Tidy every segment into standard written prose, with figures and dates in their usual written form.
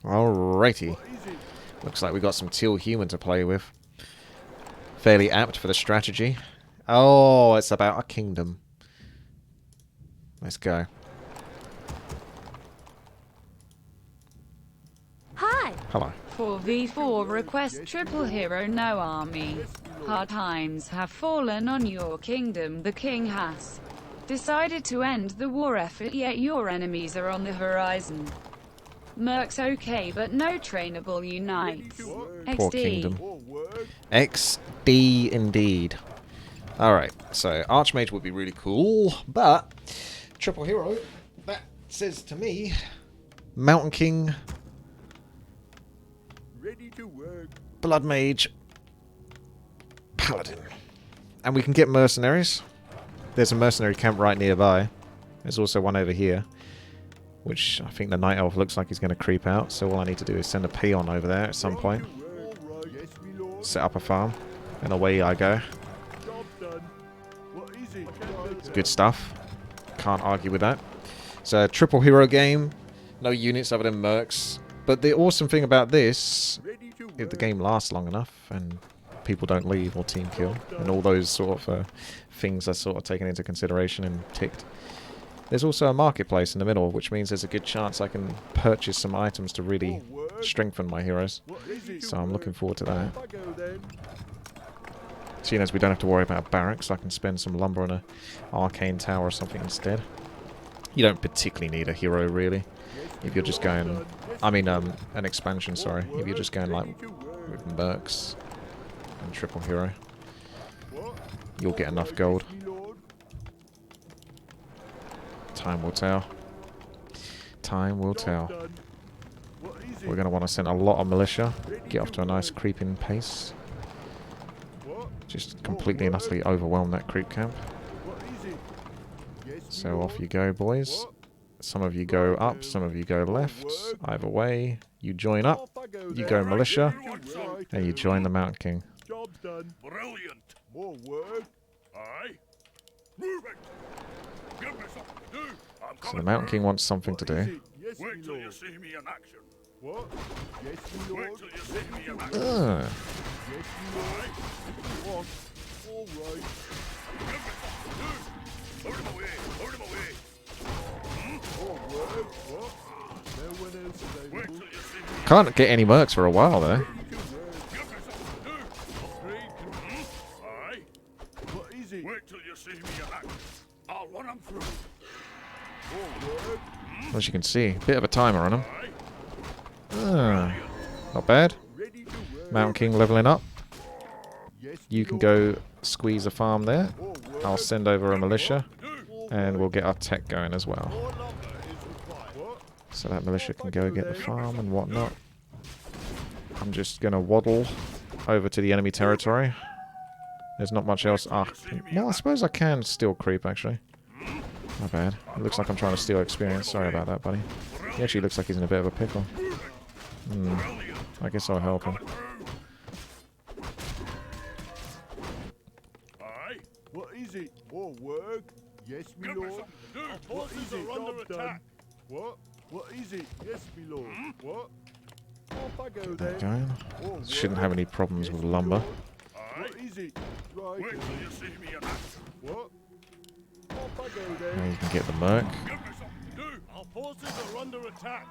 Alrighty. Looks like we got some teal human to play with. Fairly apt for the strategy. Oh, it's about a kingdom. Let's go. Hi. Hello. 4v4 request triple hero no army. Hard times have fallen on your kingdom. The king has decided to end the war effort, yet your enemies are on the horizon. Mercs okay, but no trainable unites. Poor kingdom. XD indeed. Alright, so Archmage would be really cool, but triple hero, that says to me, Mountain King, Ready to work. Blood Mage, Paladin. And we can get mercenaries. There's a mercenary camp right nearby. There's also one over here, which I think the Night Elf looks like he's going to creep out, so all I need to do is send a peon over there at some point. Set up a farm, and away I go. It's good stuff. Can't argue with that. It's a triple hero game. No units other than Mercs. But the awesome thing about this, if the game lasts long enough and people don't leave or team kill, and all those sort of things are sort of taken into consideration and ticked, there's also a marketplace in the middle, which means there's a good chance I can purchase some items to really strengthen my heroes. So I'm looking forward to that. Seeing as we don't have to worry about barracks, I can spend some lumber on an arcane tower or something instead. You don't particularly need a hero, really. If you're just going... I mean, an expansion, sorry. If you're just going, like, with Mercs and triple hero, you'll get enough gold. Time will tell. Time will tell. We're going to want to send a lot of militia. Get off to a nice creeping pace. Just completely and utterly overwhelm that creep camp. So off you go, boys. Some of you go up, some of you go left. Either way, you join up, you go militia, and you join the Mountain King. Job done. Brilliant. More work. Aye. Move it. Give me something to do. So the Mountain King wants something to do. Yes, wait till you see me in action. What? Yes, my lord. Wait till you see me in action. Yes, my lord. What? All right. Give me something to do. Load him away. Load him away. What? No one else available. Wait till you see me. Can't get any Mercs for a while though. Give me something to do. Aye. What is it? Wait till you see me in action. I'll run him through. As you can see, a bit of a timer on him. Not bad. Mountain King leveling up. You can go squeeze a farm there. I'll send over a militia. And we'll get our tech going as well. So that militia can go get the farm and whatnot. I'm just going to waddle over to the enemy territory. There's not much else. Well, I suppose I can still creep, actually. Not bad. It looks like I'm trying to steal experience. Sorry about that, buddy. He actually looks like he's in a bit of a pickle. I guess I'll help him. Aye. What is it? More work? Yes, my lord. Our forces are under attack. What? What is it? Yes, my lord. What? Off I go Get that then. going. Shouldn't have any problems with lumber. What is it? Right. Wait till you see me in action. What? Off I go then. Now you can get the Merc. Give me something to do. Our forces are under attack.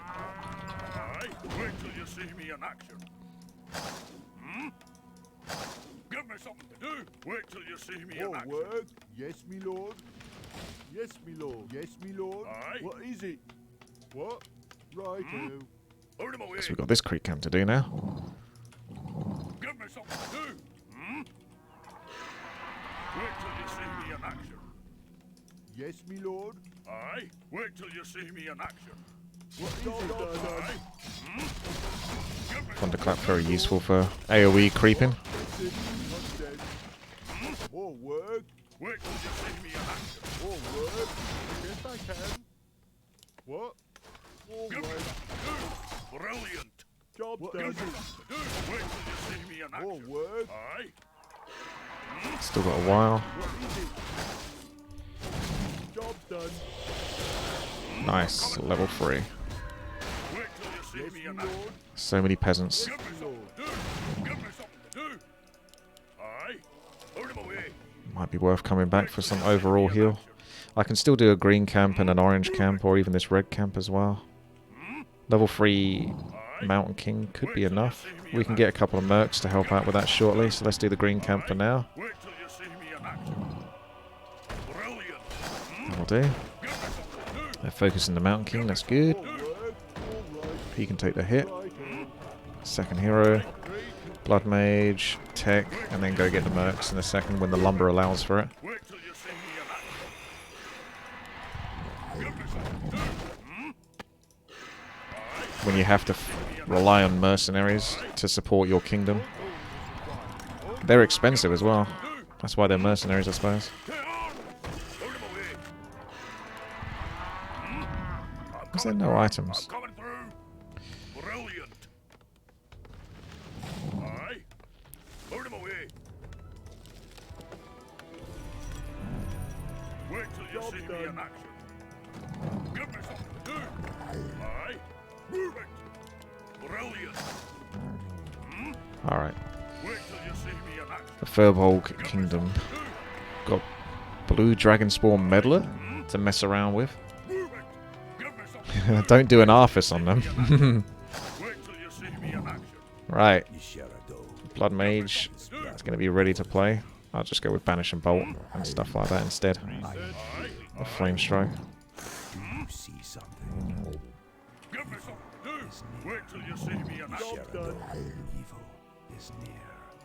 Aye. Wait till you see me in action. Give me something to do. Wait till you see me in action. Work. Yes, my lord. Yes, my lord. Yes, my lord. Aye. What is it? What? Right. Hold him away. Guess we've got this creep camp to do now. Give me something to do. Wait till you see me in action. Yes, my lord. Aye. Wait till you see me in action. What is it? Thunderclap very useful for AoE creeping. More work. Wait till you see me in action. More work. Yes, I can. What? All right. Brilliant. Job done. Wait till you see me in action. More work. Aye. Still got a while. What is it? Job done. Nice, level 3. Wait till you see me in action? So many peasants. Give me something to do. Give me something to do. Aye. Put him away. Might be worth coming back for some overall heal. I can still do a green camp and an orange camp, or even this red camp as well. Level 3 Mountain King could be enough. We can get a couple of mercs to help out with that shortly, so let's do the green camp for now. Wait till you see me in action. Brilliant. That'll do. They're focusing the Mountain King, that's good. He can take the hit. Second hero. Blood Mage, Tech, and then go get the mercs in a second when the lumber allows for it. Wait till you see me in action. Give me something to do. When you have to rely on mercenaries to support your kingdom. They're expensive as well. That's why they're mercenaries, I suppose. Is there no items? Coming through. Brilliant. Aye. Put him away. Wait till you see me in action. Give me something to do. Aye. Move it. Brilliant. Alright. Wait till you see me in action. The Firbolg Kingdom. Got Blue Dragonspawn Meddler to mess around with. Move it. Give me something. Don't do an Arthas on them. Wait till you see me in action. Right. Blood Mage is going to be ready to play. I'll just go with Banish and Bolt and stuff like that instead. A Flame Strike. See something. Give me something to do. Wait till you see me in action. Evil is near.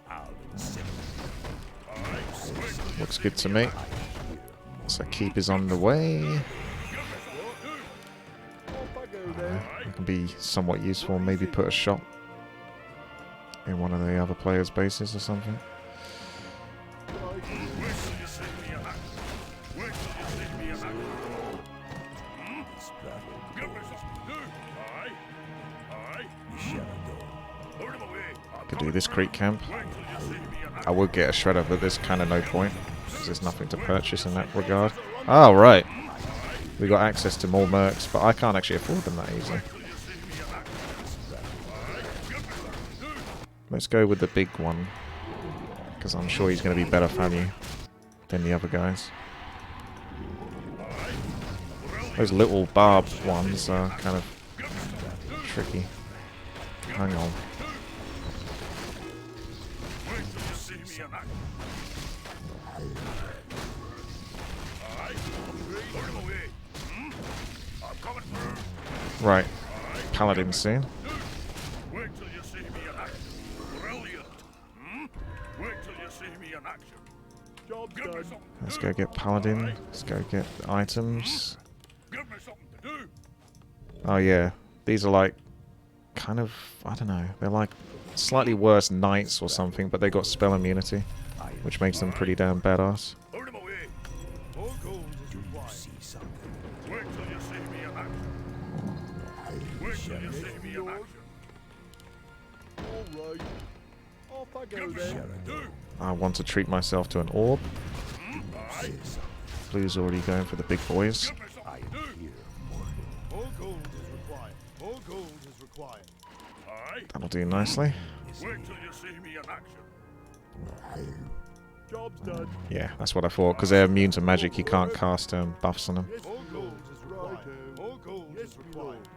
I'll accept. Looks good to me. So keep is on the way. It can be somewhat useful. Maybe put a shot in one of the other players' bases or something. Wait till you see me in action. Wait till you see me in action. Give me something to do. Aye. Aye. Put him away. Could do this creek camp. Wait till you see me in action. I would get a shredder, but there's kind of no point because there's nothing to purchase in that regard. Oh, right. We got access to more mercs, but I can't actually afford them that easily. Let's go with the big one because I'm sure he's going to be better value than the other guys. Those little barbed ones are kind of tricky. Hang on. Wait till you see me in action. Aye. Put him away. I'm coming through. Right. Paladin soon. Wait till you see me in action. Brilliant. Wait till you see me in action. Job done. Let's go get Paladin. Let's go get the items. Give me something to do. Oh yeah. These are like kind of, I don't know. They're like slightly worse knights or something, but they got spell immunity, which makes them pretty damn badass. Put him away. All gold is required. See something. Wait till you see me in action. Wait till you see me in action. Alright. Off I go Give me then. something to do. I want to treat myself to an orb. Aye. Blue's already going for the big boys. Give me something to do. All gold is required. All gold is required. Aye. That'll do nicely. Wait till you see me in action. Job's done. Yeah, that's what I thought. Because they're immune to magic, you can't cast buffs on them. All gold is required. All gold is required.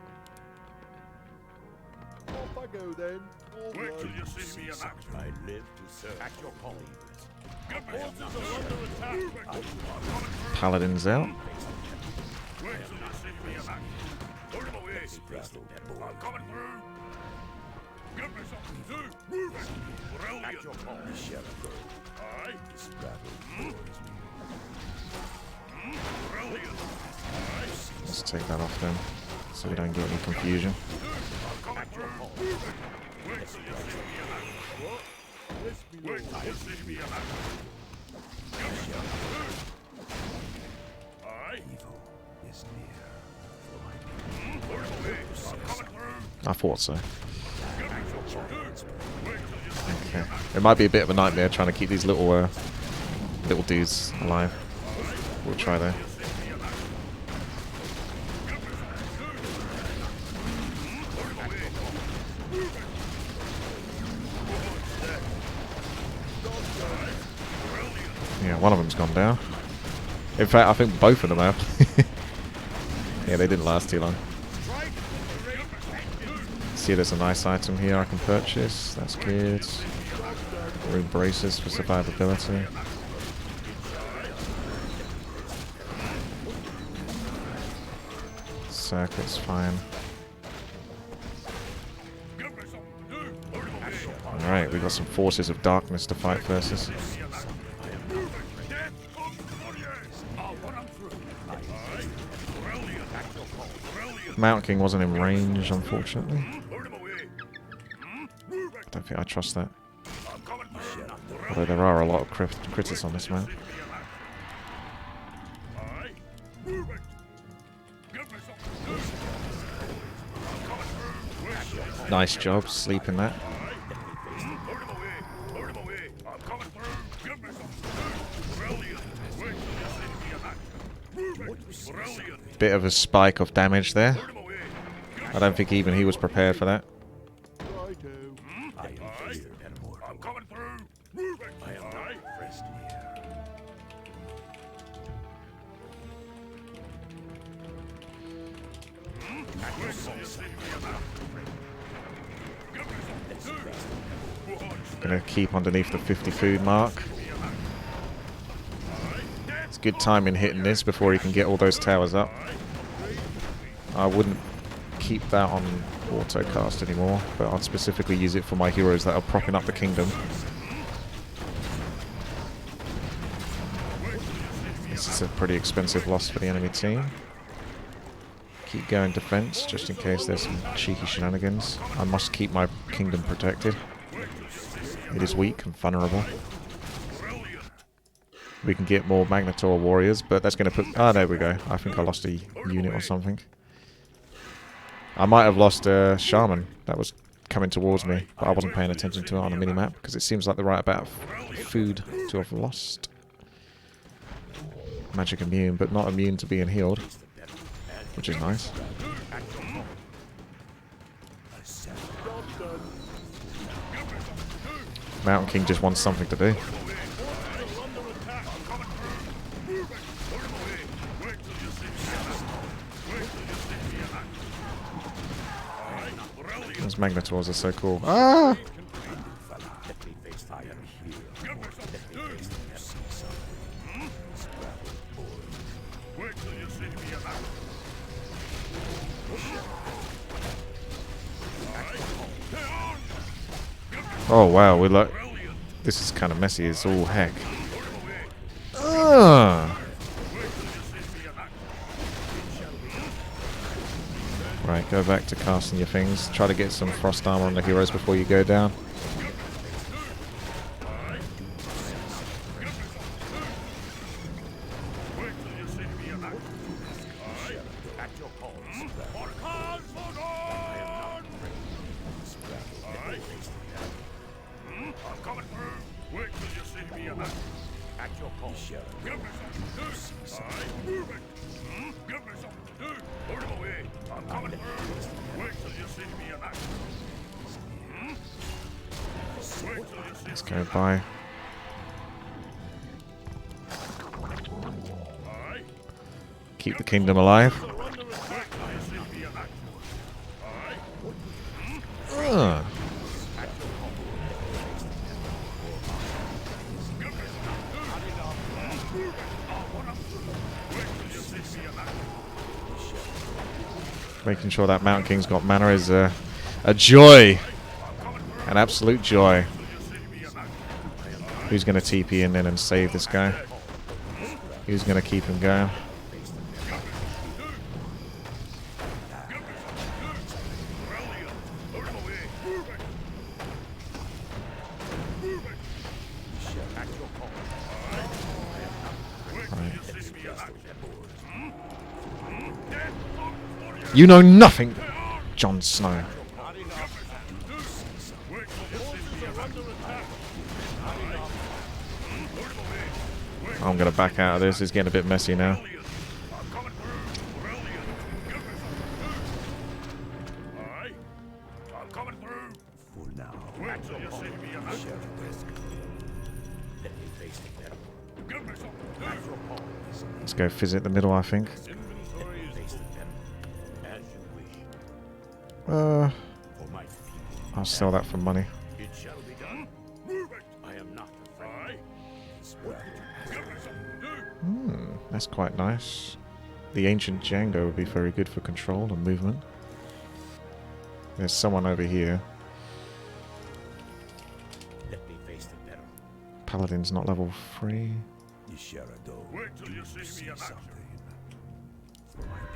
Off I go then. Wait till Alright. you see me in action. I live to serve. At your call. Give me something to do. Paladin's out. Wait till you see me in action. Put him away. I'm coming through. Give me something to do. Move it. Brilliant. Aye. Brilliant. Let's take that off then, so we don't get any confusion. Coming through. Move it. Wait till you see me in action. Yes, me Wait lord. till you see me in action. Give me something to do. Aye. Evil is near. Put him away. I'm coming through. I thought so. Give me something to do. Wait till you see me Okay. in action. It might be a bit of a nightmare trying to keep these little dudes alive. We'll try though. one of them's gone down. In fact, I think both of them have. Yeah, they didn't last too long. See, there's a nice item here I can purchase. That's good. Rune braces for survivability. Circuit's fine. Alright, we've got some forces of darkness to fight versus. Mountain King wasn't in range, unfortunately. I don't think I trust that. Although there are a lot of critters on this map. Nice job, sleeping that. Bit of a spike of damage there. I don't think even he was prepared for that. Gonna keep underneath the 50 food mark. It's good timing hitting this before he can get all those towers up. I wouldn't keep that on autocast anymore, but I'd specifically use it for my heroes that are propping up the kingdom. This is a pretty expensive loss for the enemy team. Keep going defense, just in case there's some cheeky shenanigans. I must keep my kingdom protected. It is weak and vulnerable. We can get more Magnetor warriors, but that's going to put... Ah, there we go. I think I lost a unit or something. I might have lost a Shaman that was coming towards me, but I wasn't paying attention to it on a minimap, because it seems like the right amount of food to have lost. Magic immune, but not immune to being healed, which is nice. Mountain King just wants something to do. Those Magnetors are so cool. Ah! Oh wow, we're like... This is kind of messy, it's all heck. Right, go back to casting your things. Try to get some frost armor on the heroes before you go down. Let's go by. Keep the kingdom alive. Making sure that Mountain King's got mana is a joy. An absolute joy. Who's going to TP in then and save this guy? Who's going to keep him going? Right. You know nothing, Jon Snow. I'm going to back out of this. It's getting a bit messy now. Let's go visit the middle, I think. As you wish. Uh, For my people, I'll sell that for money. it shall be done. I am not afraid. This work That's quite nice. The ancient Django would be very good for control and movement. There's someone over here. let me face the peril. Paladin's not level 3. Wait till you see me in action.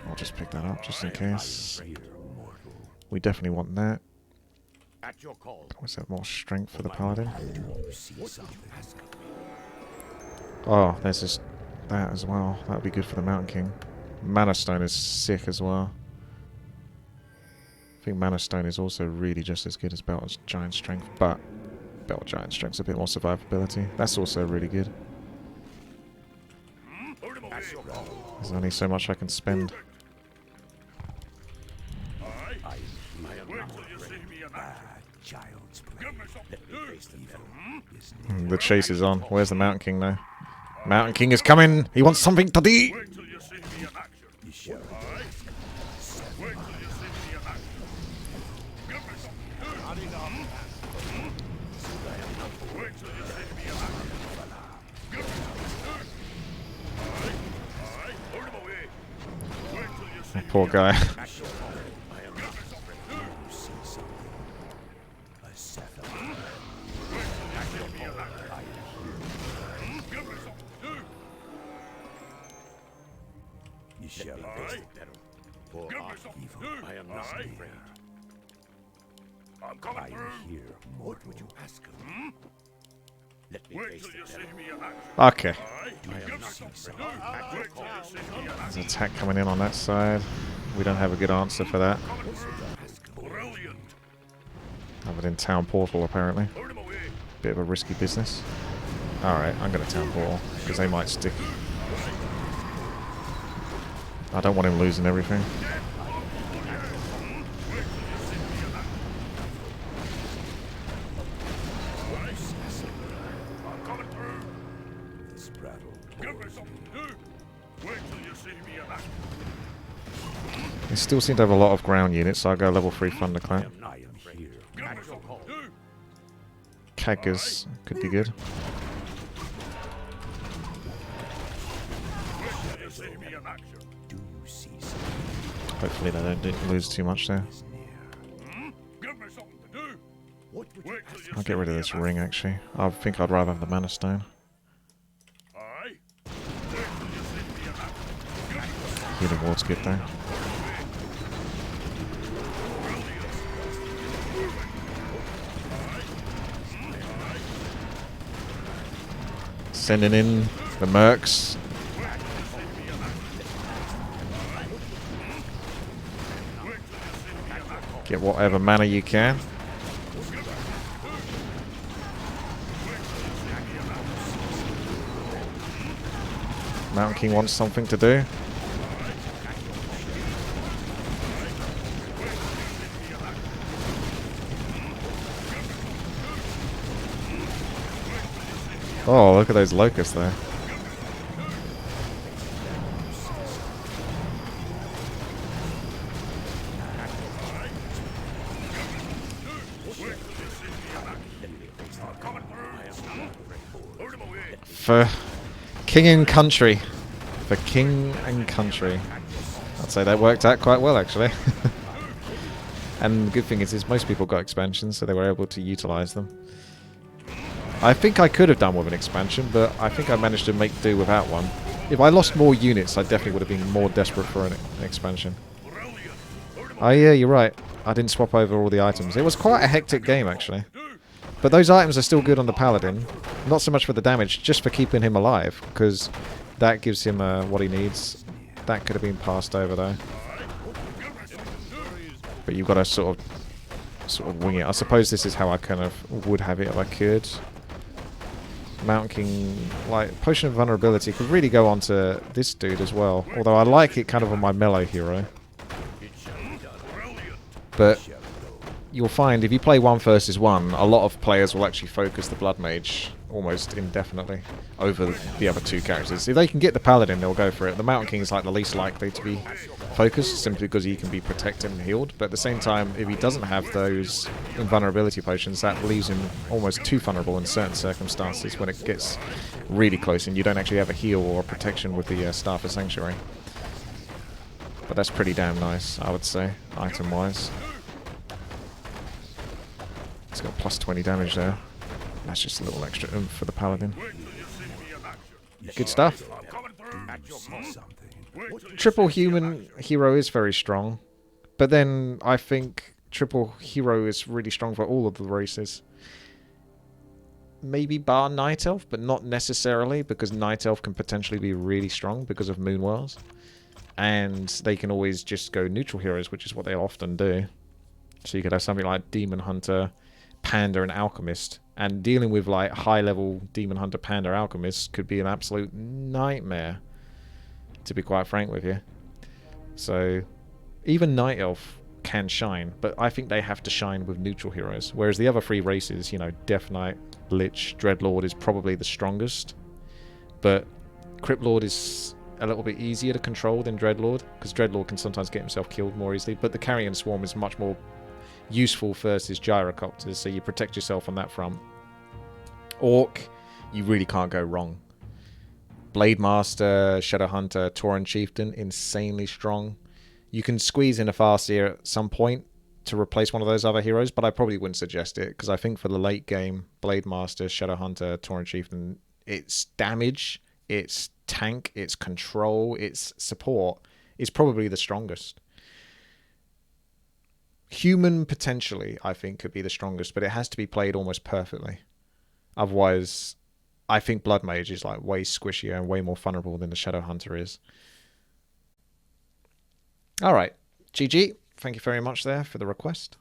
I'll just pick that up just in case. Here, mortal. We definitely want that. At your call. Was that more strength for the paladin? You see something. Oh, there's just that as well. That would be good for the Mountain King. Mana Stone is sick as well. I think Mana Stone is also really just as good as Belt of Giant Strength, but Belt of Giant Strength's a bit more survivability. That's also really good. There's only so much I can spend. I am Wait not till you see me in action. child's play. Give me something Let to me do. face the peril. The chase is on. Where's the Mountain King now? Mountain King is coming! He wants something to do! Wait till you see me in action. You shall Wait till you see me in action. Give me something to do. Wait till you see me in action. Give me something to do. Aye, hold him away. Wait till you see me Poor guy. I am not afraid. You see something. A sapphire. Give me something to do. You shall face the peril. For Give me our something evil. to do. I am not Aye. afraid. I'm coming I am through. here. What would you ask of me? Let me Wait face till the you see peril. me in action. Okay. Aye, give me something to do. Wait till you see me in There's action. an attack coming in on that side. We don't have a good answer for that. Coming through. Brilliant. Have it in Town Portal, apparently. Hold him away. Bit of a risky business. Alright, I'm going to Town Portal, because they might stick. I don't want him losing everything. I'm coming through. This prattle. Give me something to do. Wait till you see me in action. They still seem to have a lot of ground units, so I'll go level 3 Thunderclap. I am here. Give me something to do. Kaggers could be good. Wait till you see me in action. Do you see something Hopefully they don't lose too much there. is near? Give me something to do. What would you Wait till you I'll see get rid of me this in ring, actually. I think I'd rather have the Mana Stone. action. Aye. Wait till you see me in action. Give me something. Healing Ward's good though. Sending in the Mercs. Get whatever mana you can. Mountain King wants something to do. Oh, look at those locusts there. For king and country. For king and country. I'd say that worked out quite well, actually. And the good thing is most people got expansions, so they were able to utilize them. I think I could have done with an expansion, but I think I managed to make do without one. If I lost more units, I definitely would have been more desperate for an expansion. Oh yeah, you're right. I didn't swap over all the items. It was quite a hectic game, actually. But those items are still good on the Paladin. Not so much for the damage, just for keeping him alive, because that gives him what he needs. That could have been passed over, though. But you've got to sort of wing it. I suppose this is how I kind of would have it if I could. Mountain King, like, Potion of Vulnerability could really go on to this dude as well. Although I like it kind of on my melee hero. But you'll find if you play 1 versus 1, a lot of players will actually focus the Blood Mage almost indefinitely over the other two characters. If they can get the Paladin, they'll go for it. The Mountain King is like the least likely to be focused, simply because he can be protected and healed. But at the same time, if he doesn't have those invulnerability potions, that leaves him almost too vulnerable in certain circumstances when it gets really close and you don't actually have a heal or a protection with the Staff of Sanctuary. But that's pretty damn nice, I would say, item-wise. It's got plus 20 damage there. That's just a little extra oomph for the Paladin. Good stuff. Triple human hero is very strong. But then I think triple hero is really strong for all of the races. Maybe bar Night Elf, but not necessarily, because Night Elf can potentially be really strong because of Moon Wells. And they can always just go neutral heroes, which is what they often do. So you could have something like Demon Hunter, Panda, and Alchemist. And dealing with like high-level Demon Hunter, Panda, Alchemist could be an absolute nightmare, to be quite frank with you. So even Night Elf can shine, but I think they have to shine with neutral heroes. Whereas the other three races, you know, Death Knight, Lich, Dreadlord is probably the strongest. But Cryptlord is a little bit easier to control than Dreadlord, because Dreadlord can sometimes get himself killed more easily, but the Carrion Swarm is much more useful versus Gyrocopters, so you protect yourself on that front. Orc, you really can't go wrong. Blade Master, Shadow Hunter, Tauren Chieftain, insanely strong. You can squeeze in a Farseer at some point to replace one of those other heroes, but I probably wouldn't suggest it, because I think for the late game, Blade Master, Shadow Hunter, Tauren Chieftain, its damage, its tank, its control, its support is probably the strongest. Human, potentially, I think, could be the strongest, but it has to be played almost perfectly. Otherwise, I think Blood Mage is like way squishier and way more vulnerable than the Shadow Hunter is. Alright, GG. Thank you very much there for the request.